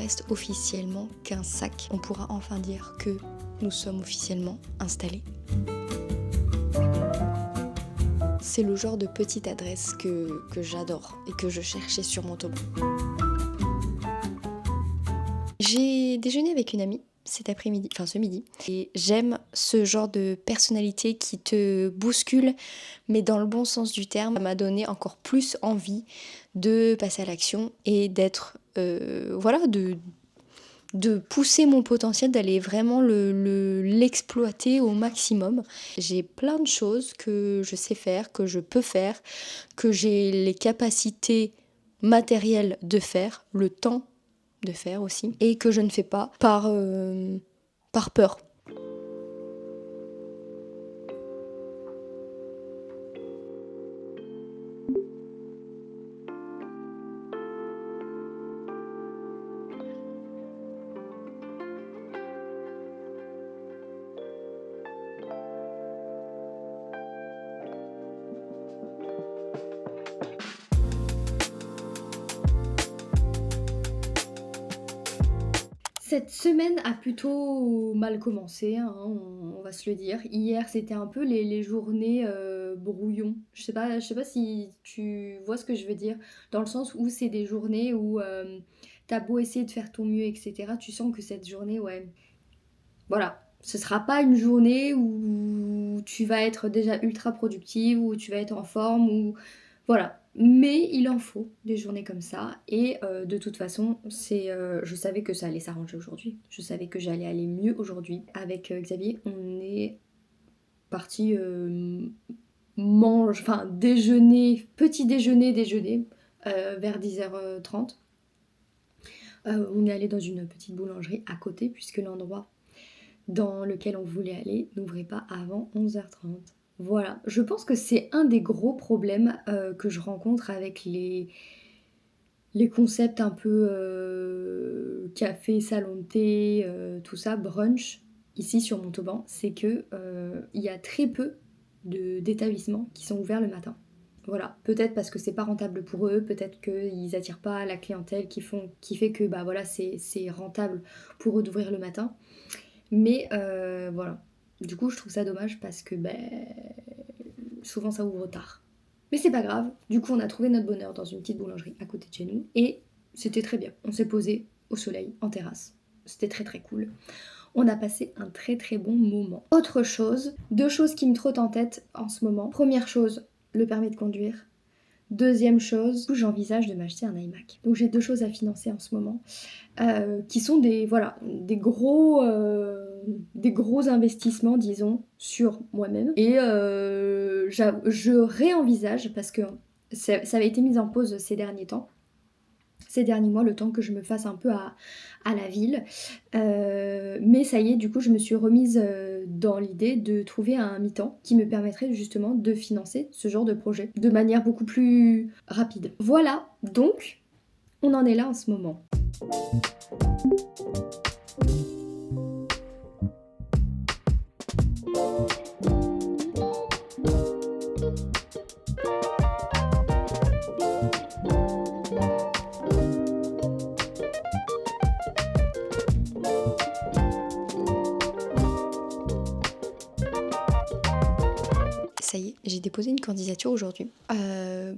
reste officiellement qu'un sac, on pourra enfin dire que nous sommes officiellement installés. C'est le genre de petite adresse que j'adore et que je cherchais sur Montauban. J'ai déjeuné avec une amie cet après-midi, enfin ce midi, et j'aime ce genre de personnalité qui te bouscule, mais dans le bon sens du terme. Ça m'a donné encore plus envie de passer à l'action et d'être, de pousser mon potentiel, d'aller vraiment l'exploiter au maximum. J'ai plein de choses que je sais faire, que je peux faire, que j'ai les capacités matérielles de faire, le temps de faire aussi, et que je ne fais pas par peur. Cette semaine a plutôt mal commencé, hein, on va se le dire. Hier, c'était un peu les journées brouillon. Je sais pas si tu vois ce que je veux dire, dans le sens où c'est des journées où t'as beau essayer de faire ton mieux, etc. Tu sens que cette journée, ouais, voilà, ce sera pas une journée où tu vas être déjà ultra productive, où tu vas être en forme, ou voilà. Mais il en faut des journées comme ça. Et de toute façon, je savais que ça allait s'arranger aujourd'hui. Je savais que j'allais aller mieux aujourd'hui. Avec Xavier, on est parti déjeuner, petit déjeuner, vers 10h30. On est allé dans une petite boulangerie à côté, puisque l'endroit dans lequel on voulait aller n'ouvrait pas avant 11h30. Voilà, je pense que c'est un des gros problèmes que je rencontre avec les concepts un peu café, salon de thé, tout ça, brunch, ici sur Montauban, c'est que il y a très peu d'établissements qui sont ouverts le matin. Voilà, peut-être parce que c'est pas rentable pour eux, peut-être qu'ils attirent pas la clientèle qui fait que bah voilà, c'est rentable pour eux d'ouvrir le matin. Mais voilà. Du coup, je trouve ça dommage parce que souvent ça ouvre tard. Mais c'est pas grave. Du coup, on a trouvé notre bonheur dans une petite boulangerie à côté de chez nous. Et c'était très bien. On s'est posé au soleil, en terrasse. C'était très très cool. On a passé un très très bon moment. Autre chose, deux choses qui me trottent en tête en ce moment. Première chose, le permis de conduire. Deuxième chose, j'envisage de m'acheter un iMac. Donc j'ai deux choses à financer en ce moment. Qui sont des gros investissements, disons, sur moi-même. Et je réenvisage, parce que ça avait été mis en pause ces derniers mois, le temps que je me fasse un peu à la ville. Mais ça y est, du coup, je me suis remise dans l'idée de trouver un mi-temps qui me permettrait justement de financer ce genre de projet de manière beaucoup plus rapide. Voilà, donc on en est là en ce moment. Ça y est, j'ai déposé une candidature aujourd'hui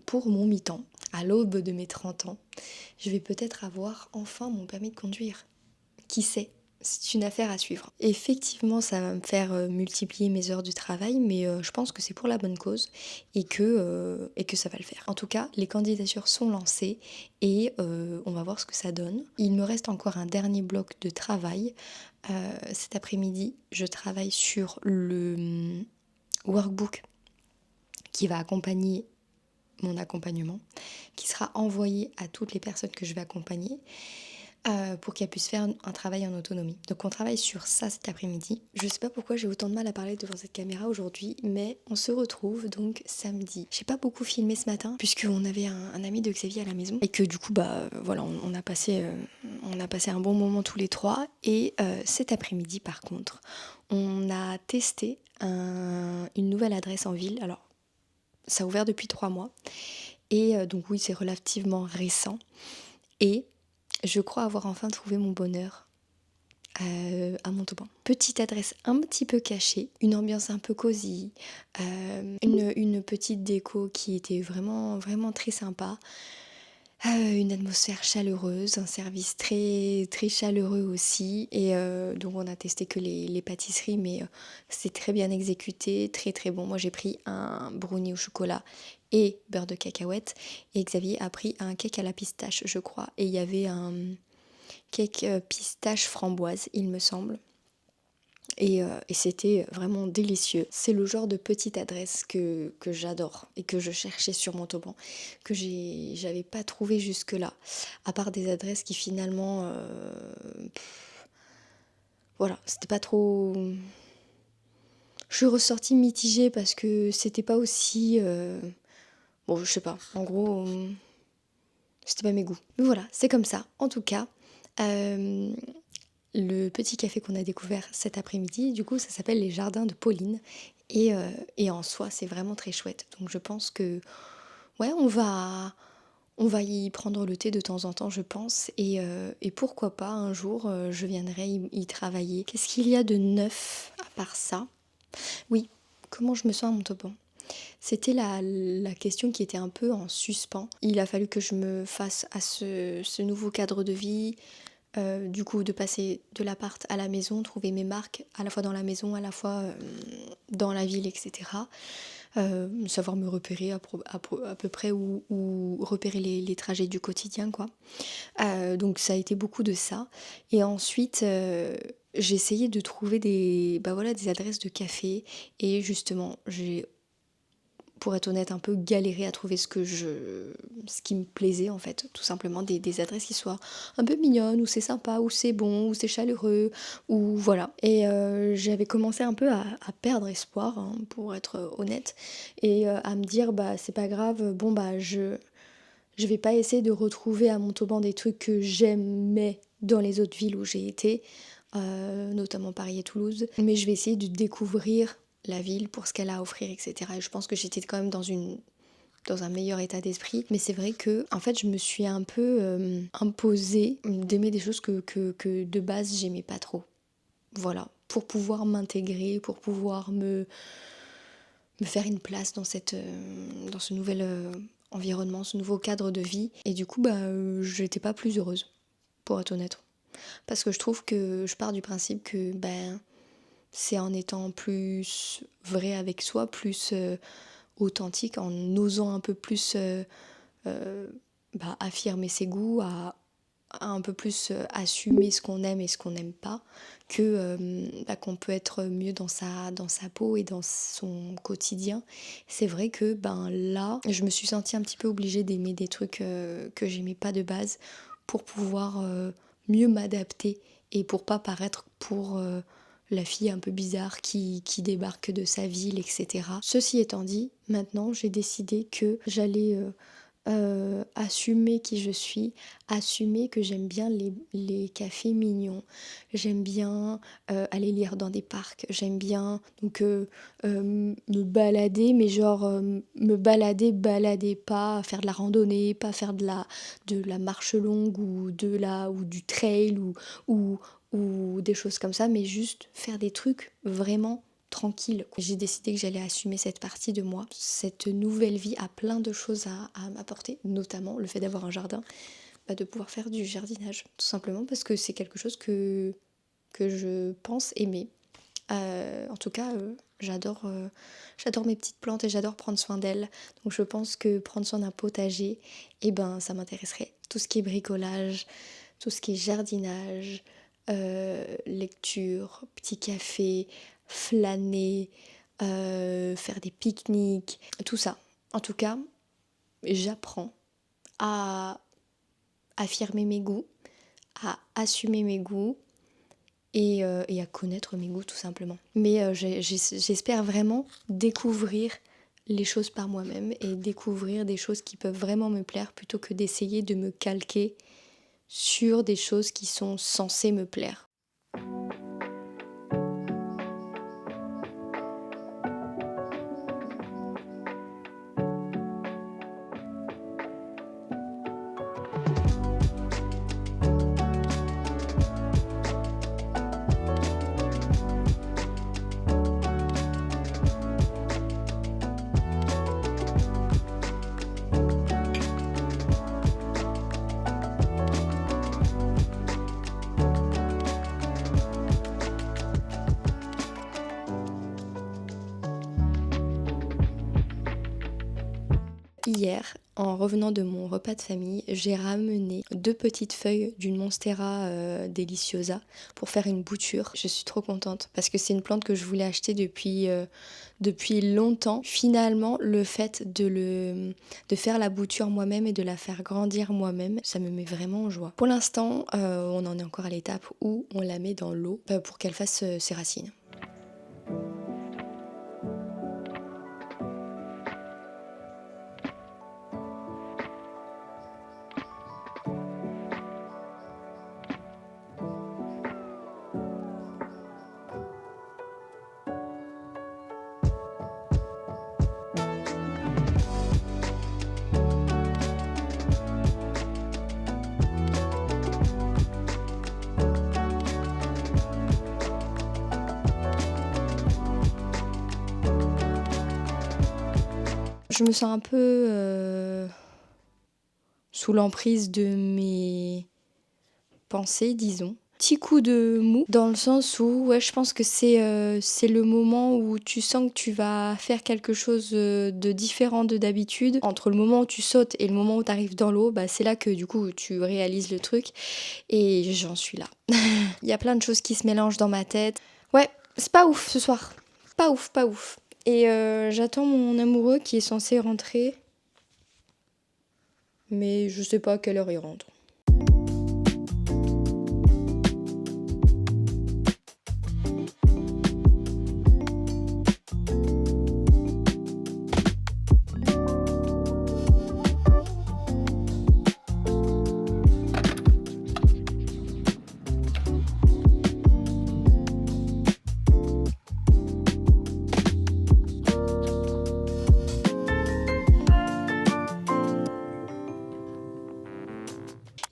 pour mon mi-temps. À l'aube de mes 30 ans, je vais peut-être avoir enfin mon permis de conduire. Qui sait? C'est une affaire à suivre. Effectivement, ça va me faire multiplier mes heures du travail, mais je pense que c'est pour la bonne cause et que ça va le faire. En tout cas, les candidatures sont lancées et on va voir ce que ça donne. Il me reste encore un dernier bloc de travail. Cet après-midi, je travaille sur le workbook qui va accompagner mon accompagnement, qui sera envoyé à toutes les personnes que je vais accompagner pour qu'elles puissent faire un travail en autonomie. Donc on travaille sur ça cet après-midi. Je sais pas pourquoi j'ai autant de mal à parler devant cette caméra aujourd'hui, mais on se retrouve donc samedi. J'ai pas beaucoup filmé ce matin puisqu'on avait un ami de Xavier à la maison et que du coup voilà, on a passé un bon moment tous les trois. Et cet après-midi par contre, on a testé une nouvelle adresse en ville. Alors ça a ouvert depuis 3 mois et donc oui, c'est relativement récent. Et je crois avoir enfin trouvé mon bonheur à Montauban. Petite adresse un petit peu cachée, une ambiance un peu cosy, une petite déco qui était vraiment, vraiment très sympa. Une atmosphère chaleureuse, un service très, très chaleureux aussi. Et donc on a testé que les pâtisseries, mais c'est très bien exécuté, très très bon. Moi j'ai pris un brownie au chocolat et beurre de cacahuète. Et Xavier a pris un cake à la pistache, je crois. Et il y avait un cake pistache framboise, il me semble. Et c'était vraiment délicieux. C'est le genre de petite adresse que j'adore et que je cherchais sur Montauban, que j'avais pas trouvé jusque-là. À part des adresses qui finalement... voilà, c'était pas trop... Je suis ressortie mitigée parce que c'était pas aussi... bon, je sais pas. En gros, c'était pas mes goûts. Mais voilà, c'est comme ça. En tout cas, le petit café qu'on a découvert cet après-midi, du coup, ça s'appelle les Jardins de Pauline. Et en soi, c'est vraiment très chouette. Donc je pense que, ouais, on va y prendre le thé de temps en temps, je pense. Et pourquoi pas, un jour, je viendrai y travailler. Qu'est-ce qu'il y a de neuf à part ça? Oui, comment je me sens à Montauban? C'était la question qui était un peu en suspens. Il a fallu que je me fasse à ce nouveau cadre de vie, du coup de passer de l'appart à la maison, trouver mes marques à la fois dans la maison, à la fois dans la ville, etc. Savoir me repérer à peu près ou repérer les trajets du quotidien, quoi. Donc ça a été beaucoup de ça. Et ensuite, j'ai essayé de trouver bah voilà, des adresses de café. Et justement, j'ai, pour être honnête, un peu galéré à trouver ce qui me plaisait, en fait, tout simplement, des adresses qui soient un peu mignonnes, où c'est sympa, où c'est bon, où c'est chaleureux, où voilà. Et j'avais commencé un peu à perdre espoir, hein, pour être honnête, et à me dire, bah c'est pas grave, bon bah je vais pas essayer de retrouver à Montauban des trucs que j'aimais dans les autres villes où j'ai été, notamment Paris et Toulouse, mais je vais essayer de découvrir la ville pour ce qu'elle a à offrir, etc. Et je pense que j'étais quand même dans un meilleur état d'esprit. Mais c'est vrai que, en fait, je me suis un peu imposée d'aimer des choses que de base j'aimais pas trop. Voilà. Pour pouvoir m'intégrer, pour pouvoir me faire une place dans ce nouvel environnement, ce nouveau cadre de vie. Et du coup, bah, j'étais pas plus heureuse, pour être honnête. Parce que je trouve que je pars du principe que ben, c'est en étant plus vrai avec soi, plus authentique, en osant un peu plus bah, affirmer ses goûts, à un peu plus assumer ce qu'on aime et ce qu'on n'aime pas, que bah, qu'on peut être mieux dans sa peau et dans son quotidien. C'est vrai que ben là, je me suis sentie un petit peu obligée d'aimer des trucs que j'aimais pas de base pour pouvoir mieux m'adapter et pour pas paraître pour la fille un peu bizarre qui débarque de sa ville, etc. Ceci étant dit, maintenant j'ai décidé que j'allais assumer qui je suis, assumer que j'aime bien les cafés mignons, j'aime bien aller lire dans des parcs, j'aime bien donc me balader, mais genre me balader, pas faire de la randonnée, pas faire de la marche longue ou du trail ou, ou des choses comme ça, mais juste faire des trucs vraiment tranquille. J'ai décidé que j'allais assumer cette partie de moi. Cette nouvelle vie a plein de choses à m'apporter, notamment le fait d'avoir un jardin, bah, de pouvoir faire du jardinage, tout simplement parce que c'est quelque chose que je pense aimer. En tout cas, j'adore mes petites plantes et j'adore prendre soin d'elles. Donc je pense que prendre soin d'un potager, eh ben, ça m'intéresserait. Tout ce qui est bricolage, tout ce qui est jardinage, lecture, petit café, flâner, faire des pique-niques, tout ça. En tout cas, j'apprends à affirmer mes goûts, à assumer mes goûts et à connaître mes goûts tout simplement. Mais j'espère vraiment découvrir les choses par moi-même et découvrir des choses qui peuvent vraiment me plaire plutôt que d'essayer de me calquer sur des choses qui sont censées me plaire. hier, en revenant de mon repas de famille, j'ai ramené 2 petites feuilles d'une Monstera deliciosa pour faire une bouture. Je suis trop contente parce que c'est une plante que je voulais acheter depuis longtemps. Finalement, le fait de faire la bouture moi-même et de la faire grandir moi-même, ça me met vraiment en joie. Pour l'instant, on en est encore à l'étape où on la met dans l'eau pour qu'elle fasse ses racines. Je me sens un peu sous l'emprise de mes pensées, disons. Petit coup de mou, dans le sens où ouais, je pense que c'est le moment où tu sens que tu vas faire quelque chose de différent de d'habitude. Entre le moment où tu sautes et le moment où tu arrives dans l'eau, c'est là que du coup tu réalises le truc et j'en suis là. Il y a plein de choses qui se mélangent dans ma tête. Ouais, c'est pas ouf ce soir. Pas ouf, pas ouf. Et j'attends mon amoureux qui est censé rentrer. Mais je sais pas à quelle heure il rentre.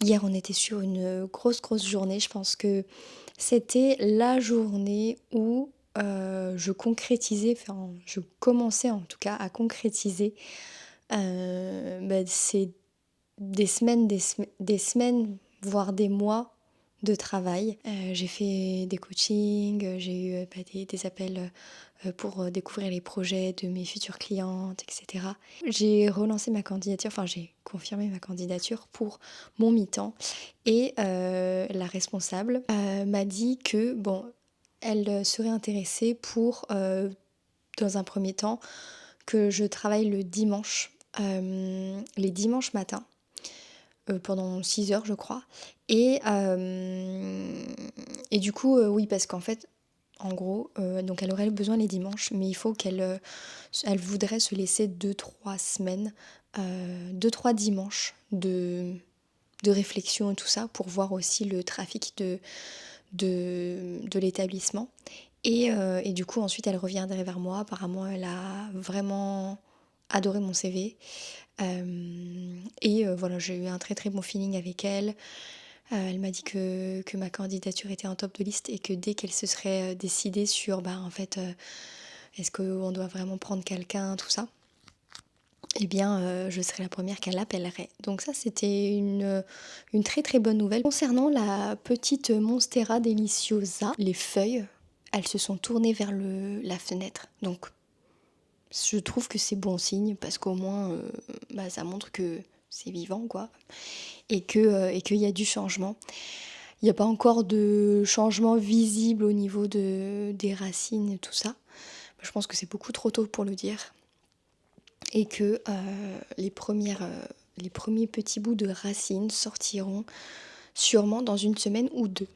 Hier, on était sur une grosse journée. Je pense que c'était la journée où je commençais en tout cas à concrétiser c'est des semaines, voire des mois de travail. J'ai fait des coachings, j'ai eu des appels pour découvrir les projets de mes futures clientes, etc. J'ai relancé ma candidature, enfin j'ai confirmé ma candidature pour mon mi-temps et la responsable m'a dit que bon, elle serait intéressée pour, dans un premier temps, que je travaille le dimanche, les dimanches matins, pendant 6 heures je crois. Et du coup, oui, parce qu'en fait, en gros, donc elle aurait besoin les dimanches, mais il faut elle voudrait se laisser 2-3 semaines, 2-3 dimanches de réflexion et tout ça pour voir aussi le trafic de l'établissement. Et du coup, ensuite, elle reviendrait vers moi. Apparemment, elle a vraiment adoré mon CV. Voilà, j'ai eu un très bon feeling avec elle. Elle m'a dit que ma candidature était en top de liste et que dès qu'elle se serait décidée sur, en fait, est-ce qu'on doit vraiment prendre quelqu'un, tout ça, eh bien, je serais la première qu'elle appellerait. Donc ça, c'était une très bonne nouvelle. Concernant la petite Monstera deliciosa, les feuilles, elles se sont tournées vers la fenêtre. Donc, je trouve que c'est bon signe parce qu'au moins, ça montre que c'est vivant, quoi. Et qu'il y a du changement. Il n'y a pas encore de changement visible au niveau des racines et tout ça. Je pense que c'est beaucoup trop tôt pour le dire. Et que les premiers petits bouts de racines sortiront sûrement dans une semaine ou 2.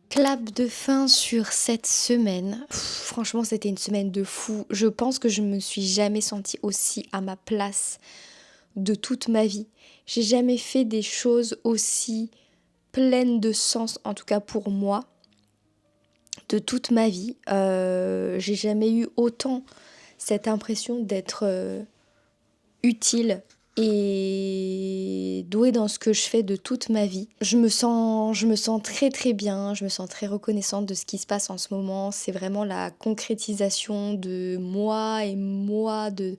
Clap de fin sur cette semaine. Franchement, c'était une semaine de fou. Je pense que je me suis jamais sentie aussi à ma place de toute ma vie. J'ai jamais fait des choses aussi pleines de sens, en tout cas pour moi, de toute ma vie. J'ai jamais eu autant cette impression d'être utile et douée dans ce que je fais de toute ma vie. Je me sens très très bien, je me sens très reconnaissante de ce qui se passe en ce moment. C'est vraiment la concrétisation de mois et mois de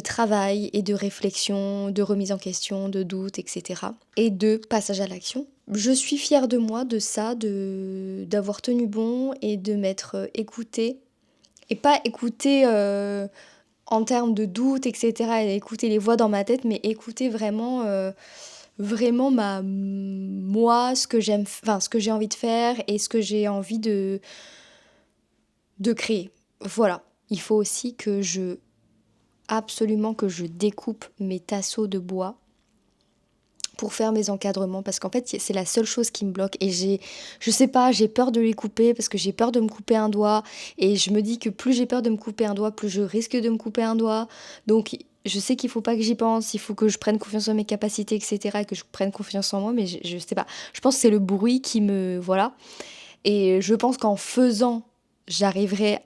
travail et de réflexion, de remise en question, de doute, etc. Et de passage à l'action. Je suis fière de moi, de ça, d'avoir tenu bon et de m'être écoutée. Et pas écoutée en termes de doute, etc. Et écouter les voix dans ma tête, mais écouter vraiment moi, ce que j'aime, enfin ce que j'ai envie de faire et ce que j'ai envie de créer. Voilà. Il faut aussi absolument que je découpe mes tasseaux de bois pour faire mes encadrements parce qu'en fait c'est la seule chose qui me bloque et je sais pas, j'ai peur de les couper parce que j'ai peur de me couper un doigt et je me dis que plus j'ai peur de me couper un doigt, plus je risque de me couper un doigt. Donc je sais qu'il faut pas que j'y pense, il faut que je prenne confiance en mes capacités, etc. et que je prenne confiance en moi, mais je sais pas. Je pense que c'est le bruit qui me... Voilà. Et je pense qu'en faisant, j'arriverai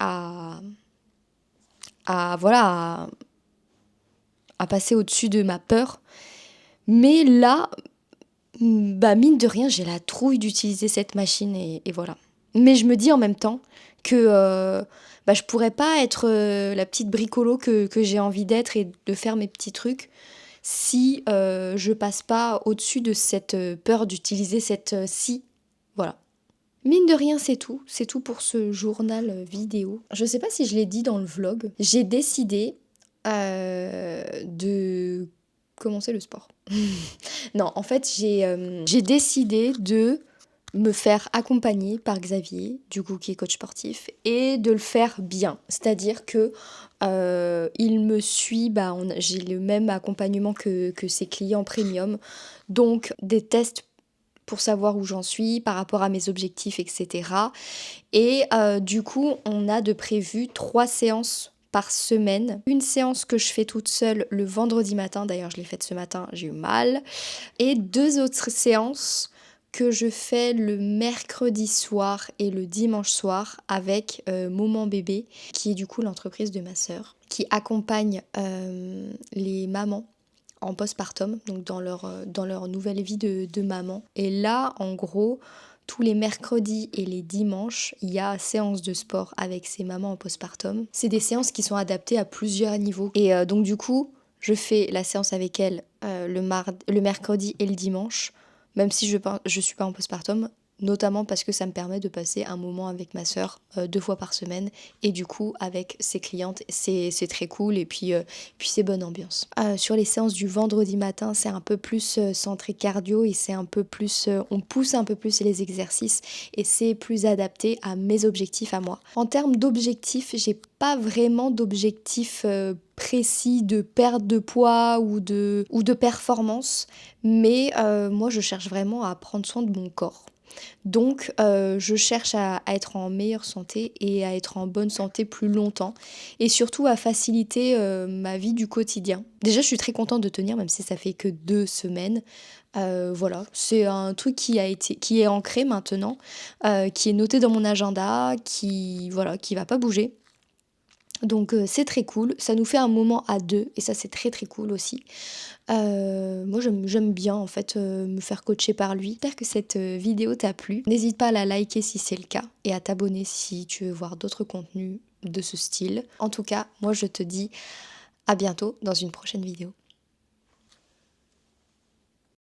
voilà, à passer au-dessus de ma peur. Mais là, bah mine de rien, j'ai la trouille d'utiliser cette machine et voilà. Mais je me dis en même temps que bah, je pourrais pas être la petite bricolo que j'ai envie d'être et de faire mes petits trucs si je passe pas au-dessus de cette peur d'utiliser cette scie. Voilà. Mine de rien, c'est tout. C'est tout pour ce journal vidéo. Je sais pas si je l'ai dit dans le vlog. J'ai décidé de commencer le sport. Non, en fait, j'ai décidé de me faire accompagner par Xavier, du coup qui est coach sportif, et de le faire bien. C'est-à-dire que il me suit, bah, j'ai le même accompagnement que ses clients premium, donc des tests pour savoir où j'en suis par rapport à mes objectifs, etc. Et du coup, on a de prévu 3 séances par semaine. Une séance que je fais toute seule le vendredi matin, d'ailleurs je l'ai faite ce matin, j'ai eu mal. Et 2 autres séances que je fais le mercredi soir et le dimanche soir avec Moment Bébé, qui est du coup l'entreprise de ma sœur, qui accompagne les mamans en postpartum, donc dans leur nouvelle vie de maman. Et là, en gros, tous les mercredis et les dimanches, il y a séance de sport avec ces mamans en postpartum. C'est des séances qui sont adaptées à plusieurs niveaux. Et donc du coup, je fais la séance avec elle le mercredi et le dimanche, même si je suis pas en postpartum, notamment parce que ça me permet de passer un moment avec ma sœur 2 fois par semaine et du coup avec ses clientes c'est très cool et puis c'est bonne ambiance. Sur les séances du vendredi matin, c'est un peu plus centré cardio et c'est un peu plus on pousse un peu plus les exercices et c'est plus adapté à mes objectifs à moi. En termes d'objectifs, j'ai pas vraiment d'objectifs précis de perte de poids ou de performance, mais moi je cherche vraiment à prendre soin de mon corps. Donc je cherche à être en meilleure santé et à être en bonne santé plus longtemps et surtout à faciliter ma vie du quotidien. Déjà je suis très contente de tenir même si ça fait que 2 semaines. Voilà, c'est un truc qui est ancré maintenant, qui est noté dans mon agenda, qui va pas bouger. Donc c'est très cool, ça nous fait un moment à deux et ça c'est très très cool aussi. Moi j'aime bien en fait me faire coacher par lui. J'espère que cette vidéo t'a plu. N'hésite pas à la liker si c'est le cas et à t'abonner si tu veux voir d'autres contenus de ce style. En tout cas, moi je te dis à bientôt dans une prochaine vidéo.